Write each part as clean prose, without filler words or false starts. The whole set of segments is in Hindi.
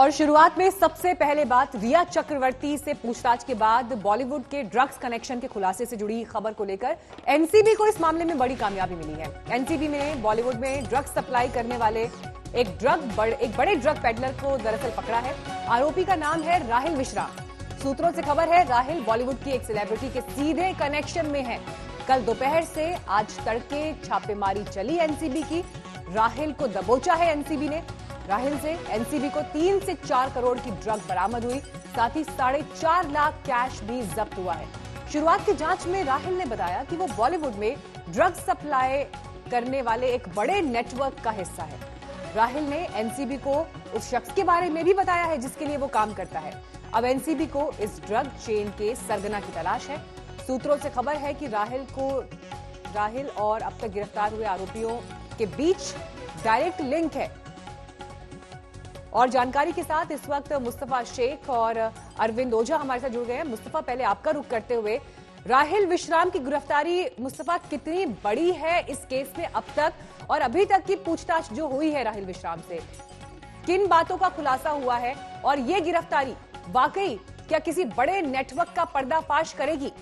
और शुरुआत में सबसे पहले बात रिया चक्रवर्ती से पूछताछ के बाद बॉलीवुड के ड्रग्स कनेक्शन के खुलासे से जुड़ी खबर को लेकर एनसीबी को इस मामले में बड़ी कामयाबी मिली है। एनसीबी ने बॉलीवुड में ड्रग्स सप्लाई करने वाले एक बड़े ड्रग पेडलर को दरअसल पकड़ा है। आरोपी का नाम है राहिल विश्राम। सूत्रों से खबर है राहिल बॉलीवुड की एक सेलिब्रिटी के सीधे कनेक्शन में है। कल दोपहर से आज तड़के छापेमारी चली एनसीबी की। राहिल को दबोचा है एनसीबी ने। राहिल से एनसीबी को 3 से 4 करोड़ की ड्रग बरामद हुई, साथ ही 4.5 लाख कैश भी जब्त हुआ है। शुरुआत की जांच में राहिल ने बताया कि वो बॉलीवुड में ड्रग सप्लाई करने वाले एक बड़े नेटवर्क का हिस्सा है। राहिल ने एनसीबी को उस शख्स के बारे में भी बताया है जिसके लिए वो काम करता है। अब एनसीबी को इस ड्रग चेन के सरगना की तलाश है। सूत्रों से खबर है कि राहिल और अब तक गिरफ्तार हुए आरोपियों के बीच डायरेक्ट लिंक है। और जानकारी के साथ इस वक्त मुस्तफा शेख और अरविंद ओझा हमारे साथ जुड़ गए हैं। मुस्तफा, पहले आपका रुख करते हुए, राहिल विश्राम की गिरफ्तारी मुस्तफा कितनी बड़ी है इस केस में अब तक, और अभी तक की पूछताछ जो हुई है राहिल विश्राम से किन बातों का खुलासा हुआ है, और ये गिरफ्तारी वाकई क्या किसी बड़े नेटवर्क का पर्दाफाश करेगी?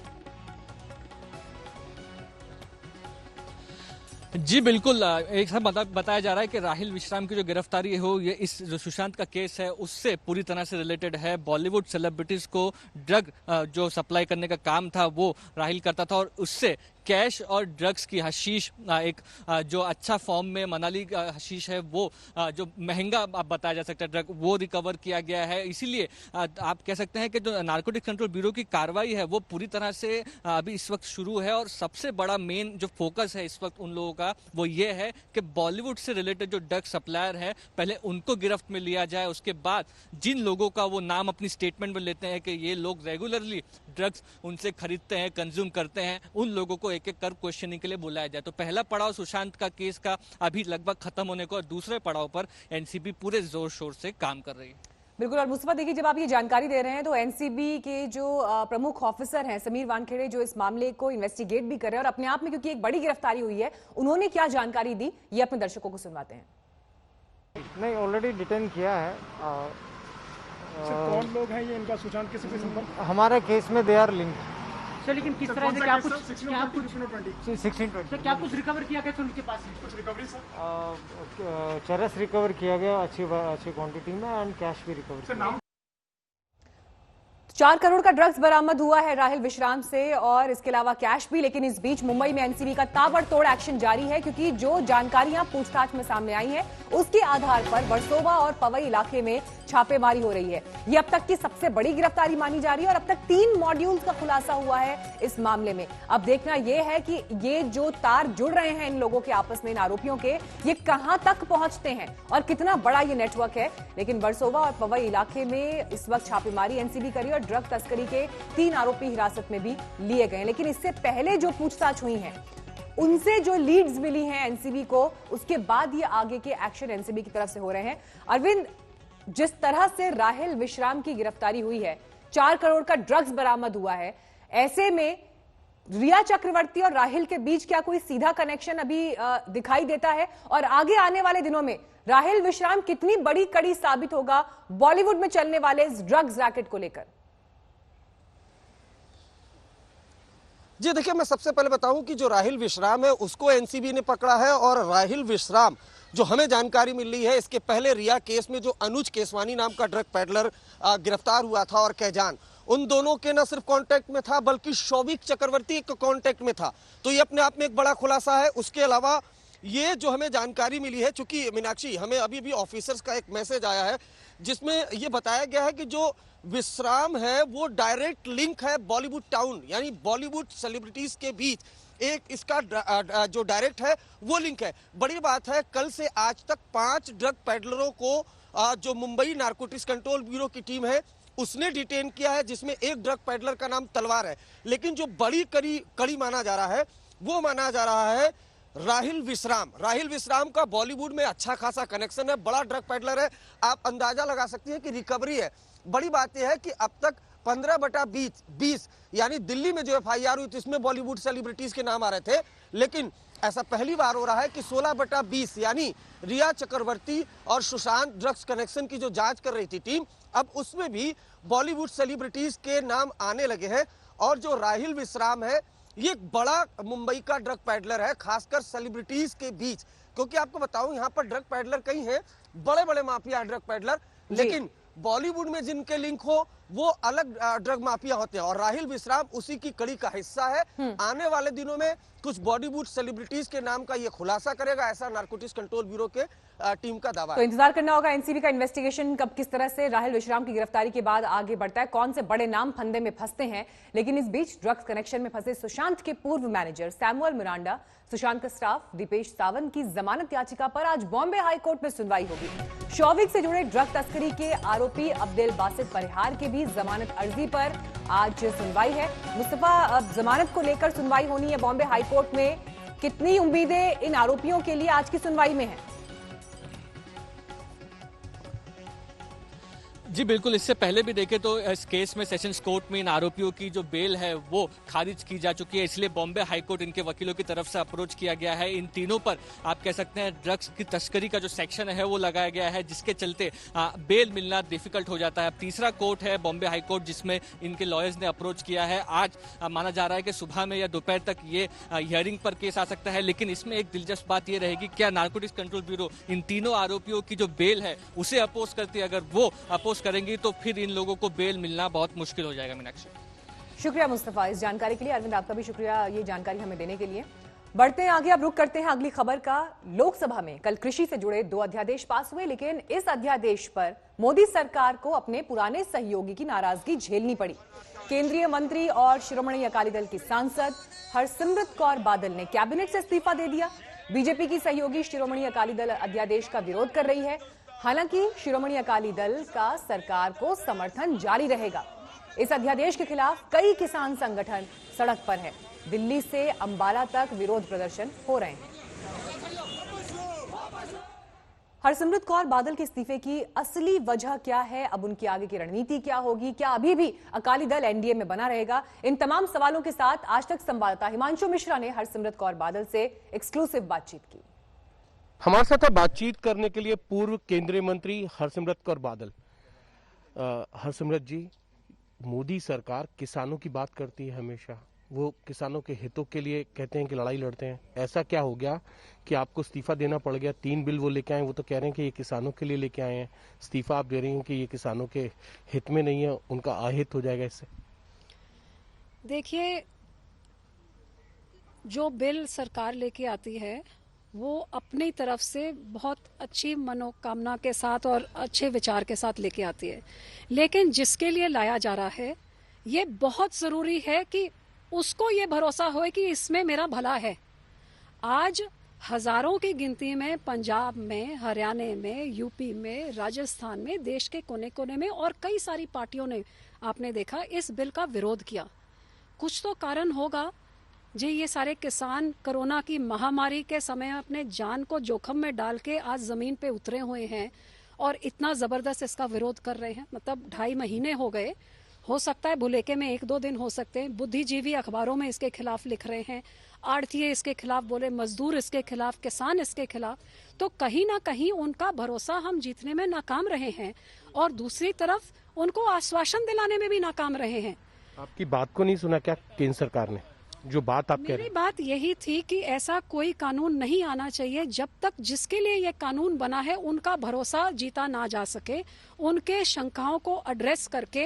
जी बिल्कुल, एक साथ बताया जा रहा है कि राहिल विश्राम की जो गिरफ्तारी हो ये इस जो सुशांत का केस है उससे पूरी तरह से रिलेटेड है। बॉलीवुड सेलिब्रिटीज को ड्रग जो सप्लाई करने का काम था वो राहिल करता था, और उससे कैश और ड्रग्स की हशीश, एक जो अच्छा फॉर्म में मनाली हशीश है वो जो महंगा बताया जा सकता है ड्रग, वो रिकवर किया गया है। इसीलिए आप कह सकते हैं कि जो नारकोटिक्स कंट्रोल ब्यूरो की कार्रवाई है वो पूरी तरह से अभी इस वक्त शुरू है। और सबसे बड़ा मेन जो फोकस है इस वक्त उन लोगों का वो ये है कि बॉलीवुड से रिलेटेड जो ड्रग सप्लायर है पहले उनको गिरफ्त में लिया जाए। उसके बाद जिन लोगों का वो नाम अपनी स्टेटमेंट में लेते हैं कि ये लोग रेगुलरली ड्रग्स उनसे खरीदते हैं, कंज्यूम करते हैं, उन लोगों को एक एक कर क्वेश्चनिंग के लिए बुलाया जाए। तो पहला पड़ाव सुशांत का केस का अभी लगभग खत्म होने को, और दूसरे पड़ाव पर एनसीबी पूरे जोर शोर से काम कर रही है। बिल्कुल। और मुस्तफा, देखिए, जब आप ये जानकारी दे रहे हैं तो एनसीबी के जो प्रमुख ऑफिसर हैं समीर वानखेड़े, जो इस मामले को इन्वेस्टिगेट भी कर रहे हैं और अपने आप में क्योंकि एक बड़ी गिरफ्तारी हुई है, उन्होंने क्या जानकारी दी ये अपने दर्शकों को सुनवाते हैं। नहीं, ऑलरेडी डिटेन किया है। कौन लोग हैं ये, इनका सुशांत के साथ संपर्क? हमारे केस में दे आर लिंक। सर, लेकिन किस तरह से क्या कुछ 1620 क्या कुछ रिकवर किया गया उनके पास? कुछ रिकवरी सर? चरस रिकवर किया गया अच्छी क्वांटिटी में, एंड कैश भी रिकवर। 4 करोड़ का ड्रग्स बरामद हुआ है राहिल विश्राम से, और इसके अलावा कैश भी। लेकिन इस बीच मुंबई में एनसीबी का ताबड़तोड़ एक्शन जारी है, क्योंकि जो जानकारियां पूछताछ में सामने आई हैं उसके आधार पर वर्सोवा और पवई इलाके में छापेमारी हो रही है। ये अब तक की सबसे बड़ी गिरफ्तारी मानी जा रही है, और अब तक 3 मॉड्यूल्स का खुलासा हुआ है इस मामले में। अब देखना यह है कि ये जो तार जुड़ रहे हैं इन लोगों के आपस में, इन आरोपियों के, ये कहां तक पहुंचते हैं और कितना बड़ा ये नेटवर्क है। लेकिन वर्सोवा और पवई इलाके में इस वक्त छापेमारी एनसीबी करी और ड्रग तस्करी के 3 आरोपी हिरासत में भी लिए गए। लेकिन इससे पहले जो पूछताछ हुई है उनसे जो लीड्स मिली हैं एनसीबी को, उसके बाद ये आगे के एक्शन एनसीबी की तरफ से हो रहे हैं। अरविंद, जिस तरह से राहिल विश्राम की गिरफ्तारी हुई है, 4 करोड़ का ड्रग्स बरामद हुआ है, ऐसे में रिया चक्रवर्ती और राहिल के बीच क्या कोई सीधा कनेक्शन अभी दिखाई देता है? और आगे आने वाले दिनों में राहिल विश्राम कितनी बड़ी कड़ी साबित होगा बॉलीवुड में चलने वाले इस ड्रग्स रैकेट को लेकर? जी देखिए, मैं सबसे पहले बताऊं कि जो राहिल विश्राम है उसको एनसीबी ने पकड़ा है, और राहिल विश्राम जो हमें जानकारी मिल रही है, इसके पहले रिया केस में जो अनुज केसवानी नाम का ड्रग पेडलर गिरफ्तार हुआ था और कैजान, उन दोनों के न सिर्फ कांटेक्ट में था बल्कि शौविक चक्रवर्ती के कांटेक्ट में था। तो ये अपने आप में एक बड़ा खुलासा है। उसके अलावा ये जो हमें जानकारी मिली है, चूंकि मीनाक्षी हमें अभी भी ऑफिसर्स का एक मैसेज आया है जिसमें ये बताया गया है कि जो विश्राम है वो डायरेक्ट लिंक है बॉलीवुड टाउन, यानी बॉलीवुड सेलिब्रिटीज के बीच एक इसका जो डायरेक्ट है वो लिंक है। बड़ी बात है, कल से आज तक 5 ड्रग पेडलरों को जो मुंबई नारकोटिक्स कंट्रोल ब्यूरो की टीम है उसने डिटेन किया है, जिसमें एक ड्रग पेडलर का नाम तलवार है। लेकिन जो बड़ी कड़ी माना जा रहा है वो माना जा रहा है राहिल विश्राम। राहिल विश्राम का बॉलीवुड में अच्छा खासा कनेक्शन है, बड़ा ड्रग पेडलर है। आप अंदाजा लगा सकती हैं कि रिकवरी है। बड़ी बात यह है कि अब तक 15/20 यानी दिल्ली में जो FIR हुई थी इसमें बॉलीवुड सेलिब्रिटीज के नाम आ रहे थे, लेकिन ऐसा पहली बार हो रहा है कि 16/20 यानी रिया चक्रवर्ती और सुशांत ड्रग्स कनेक्शन की जो जांच कर रही थी टीम, अब उसमें भी बॉलीवुड सेलिब्रिटीज के नाम आने लगे हैं। और जो राहिल विश्राम है ये एक बड़ा मुंबई का ड्रग पैडलर है, खासकर सेलिब्रिटीज के बीच, क्योंकि आपको बताऊं यहाँ पर ड्रग पैडलर कई हैं, बड़े बड़े माफिया ड्रग पैडलर, लेकिन बॉलीवुड में जिनके लिंक हो वो अलग ड्रग माफिया होते हैं और राहिल विश्राम उसी की कड़ी का हिस्सा है। आने वाले दिनों में कुछ बॉलीवुड सेलिब्रिटीज के नाम का ये खुलासा करेगा, ऐसा नारकोटिक्स कंट्रोल ब्यूरो के टीम का दावा है। तो इंतजार करना होगा एनसीबी का इन्वेस्टिगेशन कब किस तरह से राहिल विश्राम की गिरफ्तारी के बाद आगे बढ़ता है, कौन से बड़े नाम फंदे में फंसते हैं। लेकिन इस बीच ड्रग्स कनेक्शन में फंसे सुशांत के पूर्व मैनेजर सैमुअल मिरांडा, सुशांत का स्टाफ दीपेश सावंत की जमानत याचिका पर आज बॉम्बे हाईकोर्ट में सुनवाई होगी। शौविक से जुड़े ड्रग तस्करी के आरोपी अब्दुल बासित परिहार की भी जमानत अर्जी पर आज सुनवाई है। मुस्तफा, अब जमानत को लेकर सुनवाई होनी है बॉम्बे हाईकोर्ट में, कितनी उम्मीदें इन आरोपियों के लिए आज की सुनवाई में है? जी बिल्कुल, इससे पहले भी देखें तो इस केस में सेशंस कोर्ट में इन आरोपियों की जो बेल है वो खारिज की जा चुकी है, इसलिए बॉम्बे हाईकोर्ट इनके वकीलों की तरफ से अप्रोच किया गया है। इन तीनों पर आप कह सकते हैं ड्रग्स की तस्करी का जो सेक्शन है वो लगाया गया है, जिसके चलते बेल मिलना डिफिकल्ट हो जाता है। अब तीसरा कोर्ट है बॉम्बे हाईकोर्ट जिसमें इनके लॉयर्स ने अप्रोच किया है। आज माना जा रहा है कि सुबह में या दोपहर तक ये हियरिंग पर केस आ सकता है, लेकिन इसमें एक दिलचस्प बात ये रहेगी क्या नारकोटिक्स कंट्रोल ब्यूरो इन तीनों आरोपियों की जो बेल है उसे अपोज करती है। अगर वो अपोज करेंगी तो फिर इन लोगों को बेल मिलना बहुत मुश्किल हो जाएगा। मीनाक्षी, शुक्रिया मुस्तफा इस जानकारी के लिए। अरविंद, आपका भी शुक्रिया ये जानकारी हमें देने के लिए। बढ़ते हैं आगे, अब रुक करते हैं अगली खबर का। लोकसभा में कल कृषि से जुड़े 2 अध्यादेश पास हुए, लेकिन इस अध्यादेश पर मोदी सरकार को अपने पुराने सहयोगी की नाराजगी झेलनी पड़ी। केंद्रीय मंत्री और शिरोमणि अकाली दल की सांसद हरसिमरत कौर बादल ने कैबिनेट से इस्तीफा दे दिया। बीजेपी की सहयोगी शिरोमणि अकाली दल अध्यादेश का विरोध कर रही है। हालांकि शिरोमणि अकाली दल का सरकार को समर्थन जारी रहेगा। इस अध्यादेश के खिलाफ कई किसान संगठन सड़क पर हैं। दिल्ली से अंबाला तक विरोध प्रदर्शन हो रहे हैं। हरसिमरत कौर बादल के इस्तीफे की असली वजह क्या है, अब उनकी आगे की रणनीति क्या होगी, क्या अभी भी अकाली दल एनडीए में बना रहेगा, इन तमाम सवालों के साथ आज तक संवाददाता हिमांशु मिश्रा ने हरसिमरत कौर बादल से एक्सक्लूसिव बातचीत की। हमारे साथ बातचीत करने के लिए पूर्व केंद्रीय मंत्री हरसिमरत कौर बादल। हरसिमरत जी, मोदी सरकार किसानों की बात करती है हमेशा, वो किसानों के हितों के लिए कहते हैं कि लड़ाई लड़ते हैं। ऐसा क्या हो गया कि आपको इस्तीफा देना पड़ गया? 3 बिल वो लेके आए, वो तो कह रहे हैं कि ये किसानों के लिए लेके आए हैं, इस्तीफा आप दे रही हैं कि ये किसानों के हित में नहीं है, उनका अहित हो जाएगा इससे। देखिए, जो बिल सरकार लेके आती है वो अपनी तरफ से बहुत अच्छी मनोकामना के साथ और अच्छे विचार के साथ लेके आती है, लेकिन जिसके लिए लाया जा रहा है ये बहुत ज़रूरी है कि उसको ये भरोसा हो कि इसमें मेरा भला है। आज हजारों की गिनती में पंजाब में, हरियाणा में, यूपी में, राजस्थान में, देश के कोने कोने में और कई सारी पार्टियों ने, आपने देखा, इस बिल का विरोध किया। कुछ तो कारण होगा जी। ये सारे किसान कोरोना की महामारी के समय अपने जान को जोखिम में डाल के आज ज़मीन पे उतरे हुए हैं और इतना ज़बरदस्त इसका विरोध कर रहे हैं। मतलब 2.5 महीने हो गए, हो सकता है भुलेखे में 1-2 दिन हो सकते हैं। बुद्धिजीवी अखबारों में इसके खिलाफ लिख रहे हैं, आढ़तिये इसके खिलाफ बोले, मजदूर इसके खिलाफ, किसान इसके खिलाफ। तो कहीं ना कहीं उनका भरोसा हम जीतने में नाकाम रहे हैं और दूसरी तरफ उनको आश्वासन दिलाने में भी नाकाम रहे हैं। आपकी बात को नहीं सुना क्या केंद्र सरकार ने? जो बात आप कह रहे हैं, मेरी बात यही थी कि ऐसा कोई कानून नहीं आना चाहिए जब तक जिसके लिए यह कानून बना है उनका भरोसा जीता ना जा सके। उनके शंकाओं को एड्रेस करके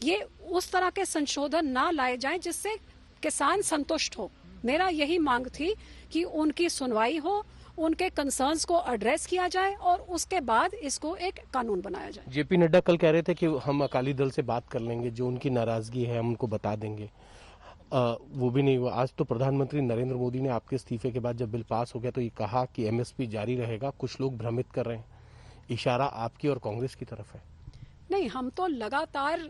ये उस तरह के संशोधन ना लाए जाएं जिससे किसान संतुष्ट हो। मेरा यही मांग थी कि उनकी सुनवाई हो, उनके कंसर्न्स को एड्रेस किया जाए और उसके बाद इसको एक कानून बनाया जाए। जेपी नड्डा कल कह रहे थे कि हम अकाली दल से बात कर लेंगे, जो उनकी नाराजगी है हम उनको बता देंगे। वो भी नहीं हुआ। आज तो प्रधानमंत्री नरेंद्र मोदी ने आपके इस्तीफे के बाद जब बिल पास हो गया तो ये कहा कि एमएसपी जारी रहेगा। कुछ लोग भ्रमित कर रहे हैं, इशारा आपकी और कांग्रेस की तरफ है। नहीं, हम तो लगातार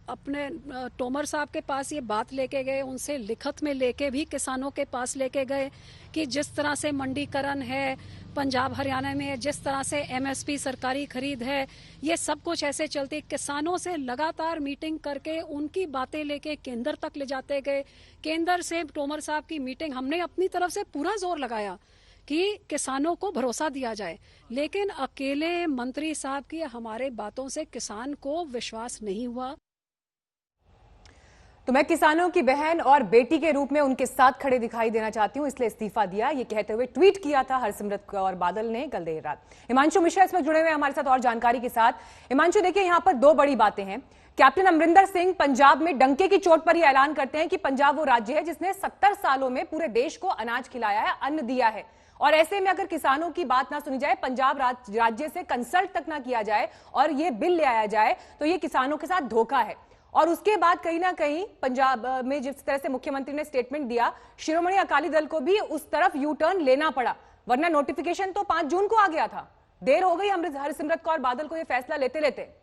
अपने तोमर साहब के पास ये बात लेके गए, उनसे लिखत में लेके भी किसानों के पास लेके गए कि जिस तरह से मंडीकरण है, पंजाब हरियाणा में जिस तरह से एमएसपी सरकारी खरीद है, ये सब कुछ ऐसे चलते किसानों से लगातार मीटिंग करके उनकी बातें लेके केंद्र तक ले जाते गए। केंद्र से तोमर साहब की मीटिंग हमने अपनी तरफ से पूरा जोर लगाया कि किसानों को भरोसा दिया जाए, लेकिन अकेले मंत्री साहब की हमारे बातों से किसान को विश्वास नहीं हुआ। तो मैं किसानों की बहन और बेटी के रूप में उनके साथ खड़े दिखाई देना चाहती हूं, इसलिए इस्तीफा दिया, ये कहते हुए ट्वीट किया था हरसिमरत कौर बादल ने कल देर रात। हिमांशु मिश्रा इसमें जुड़े हुए हमारे साथ और जानकारी के साथ। हिमांशु, देखिए यहां पर दो बड़ी बातें हैं। कैप्टन अमरिंदर सिंह पंजाब में डंके की चोट पर यह ऐलान करते हैं कि पंजाब वो राज्य है जिसने 70 सालों में पूरे देश को अनाज खिलाया है, अन्न दिया है, और ऐसे में अगर किसानों की बात ना सुनी जाए, पंजाब राज्य से कंसल्ट तक ना किया जाए और ये बिल ले आया जाए, तो ये किसानों के साथ धोखा है। और उसके बाद कहीं ना कहीं पंजाब में जिस तरह से मुख्यमंत्री ने स्टेटमेंट दिया, शिरोमणि अकाली दल को भी उस तरफ यू टर्न लेना पड़ा, वरना नोटिफिकेशन तो 5 जून को आ गया था। देर हो गई हरसिमरत कौर बादल को यह फैसला लेते लेते।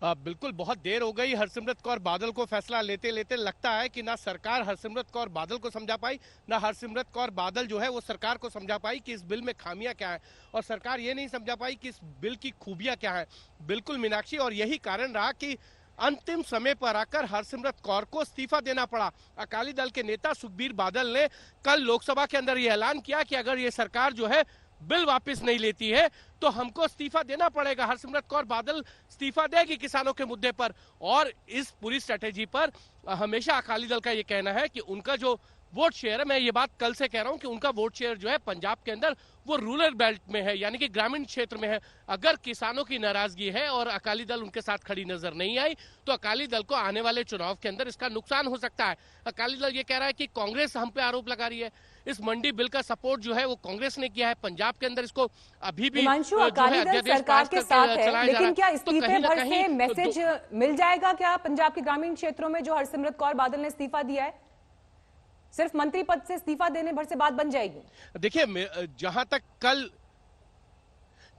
बिल्कुल बहुत देर हो गई हरसिमरत कौर बादल को फैसला लेते लेते। लगता है कि ना सरकार हरसिमरत कौर बादल को समझा पाई, ना हरसिमरत कौर बादल जो है वो सरकार को समझा पाई कि इस बिल में खामियां क्या है, और सरकार ये नहीं समझा पाई कि इस बिल की खूबियां क्या है। बिल्कुल मीनाक्षी, और यही कारण रहा कि अंतिम समय पर आकर हरसिमरत कौर को इस्तीफा देना पड़ा। अकाली दल के नेता सुखबीर बादल ने कल लोकसभा के अंदर यह ऐलान किया कि अगर ये सरकार जो है बिल वापस नहीं लेती है तो हमको इस्तीफा देना पड़ेगा। हरसिमरत कौर बादल इस्तीफा देगी किसानों के मुद्दे पर, और इस पूरी स्ट्रेटेजी पर हमेशा अकाली दल का ये कहना है कि उनका जो वोट शेयर है, मैं ये बात कल से कह रहा हूं कि उनका वोट शेयर जो है पंजाब के अंदर वो रूरल बेल्ट में है, यानी कि ग्रामीण क्षेत्र में है। अगर किसानों की नाराजगी है और अकाली दल उनके साथ खड़ी नजर नहीं आई तो अकाली दल को आने वाले चुनाव के अंदर इसका नुकसान हो सकता है। अकाली दल ये कह रहा है कि कांग्रेस हम पे आरोप लगा रही है, इस मंडी बिल का सपोर्ट जो है वो कांग्रेस ने किया है, पंजाब के अंदर इसको अभी भी अकाली दल सरकार के साथ है, लेकिन क्या इस्तीफे भर से मैसेज मिल जाएगा क्या पंजाब के ग्रामीण क्षेत्रों में जो हरसिमरत कौर बादल ने इस्तीफा दिया है? सिर्फ मंत्री पद से इस्तीफा देने भर से बात बन जाएगी? देखिए,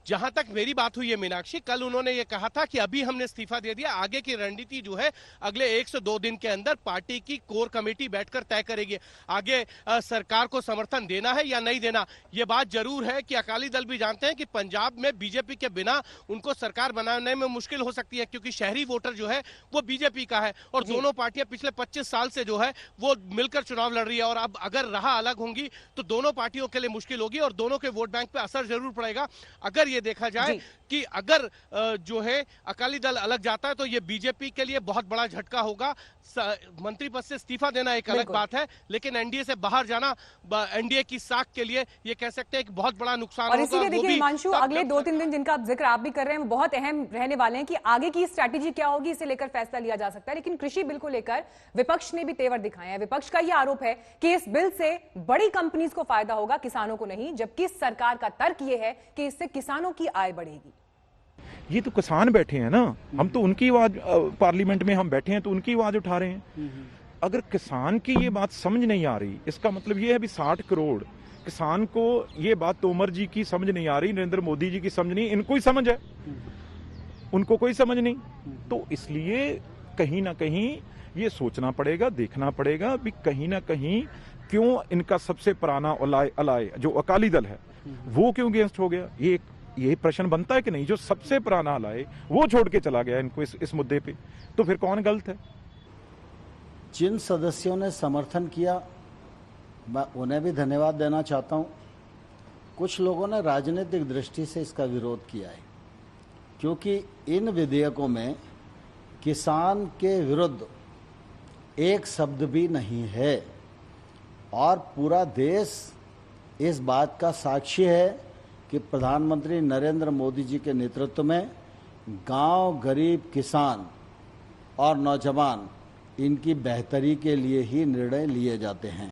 जहां तक मेरी बात हुई है मीनाक्षी, कल उन्होंने ये कहा था कि अभी हमने इस्तीफा दे दिया, आगे की रणनीति जो है अगले 1 से 2 दिन के अंदर पार्टी की कोर कमेटी बैठकर तय करेगी। आगे सरकार को समर्थन देना है या नहीं देना। ये बात जरूर है कि अकाली दल भी जानते हैं कि पंजाब में बीजेपी के बिना उनको सरकार बनाने में मुश्किल हो सकती है, क्योंकि शहरी वोटर जो है वो बीजेपी का है, और दोनों पार्टियां पिछले 25 साल से जो है वो मिलकर चुनाव लड़ रही है, और अब अगर राह अलग होंगी तो दोनों पार्टियों के लिए मुश्किल होगी और दोनों के वोट बैंक पे असर जरूर पड़ेगा। अगर ये देखा जाए कि अगर जो है अकाली दल अलग जाता है तो ये बीजेपी के लिए बहुत बड़ा झटका होगा। मंत्री पद से इस्तीफा देना एक अलग बात है, लेकिन एनडीए से बाहर जाना एनडीए की साख के लिए ये कह सकते हैं कि बहुत बड़ा नुकसान और इसीलिए देखिए हिमांशु, अगले 2-3 दिन जिनका जिक्र आप भी कर रहे हैं वो बहुत अहम रहने वाले हैं कि आगे की स्ट्रैटेजी क्या होगी, इसे लेकर फैसला लिया जा सकता है। लेकिन कृषि बिल को लेकर विपक्ष ने भी तेवर दिखाए हैं। विपक्ष का यह आरोप है कि इस बिल से बड़ी कंपनीज को फायदा होगा, किसानों को नहीं, जबकि सरकार का तर्क यह है कि इससे किसानों की आय बढ़ेगी। ये तो किसान बैठे हैं ना, हम तो उनकी आवाज पार्लियामेंट में हम बैठे हैं तो उनकी आवाज उठा रहे हैं। अगर किसान की ये बात समझ नहीं आ रही, इसका मतलब ये है अभी 60 करोड़ किसान को ये बात तोमर जी की समझ नहीं आ रही, नरेंद्र मोदी जी की समझ नहीं, इनको ही समझ है, उनको कोई समझ नहीं। तो इसलिए कहीं ना कहीं ये सोचना पड़ेगा, देखना पड़ेगा भी कहीं ना कहीं क्यों इनका सबसे पुराना अलाय जो अकाली दल है वो क्यों अगेंस्ट हो गया। ये प्रश्न बनता है कि नहीं, जो सबसे पुराना अलाय वो छोड़ के चला गया इनको इस मुद्दे पे, तो फिर कौन गलत है। जिन सदस्यों ने समर्थन किया मैं उन्हें भी धन्यवाद देना चाहता हूं। कुछ लोगों ने राजनीतिक दृष्टि से इसका विरोध किया है, क्योंकि इन विधेयकों में किसान के विरुद्ध एक शब्द भी नहीं है, और पूरा देश इस बात का साक्षी है कि प्रधानमंत्री नरेंद्र मोदी जी के नेतृत्व में गांव, गरीब, किसान और नौजवान इनकी बेहतरी के लिए ही निर्णय लिए जाते हैं।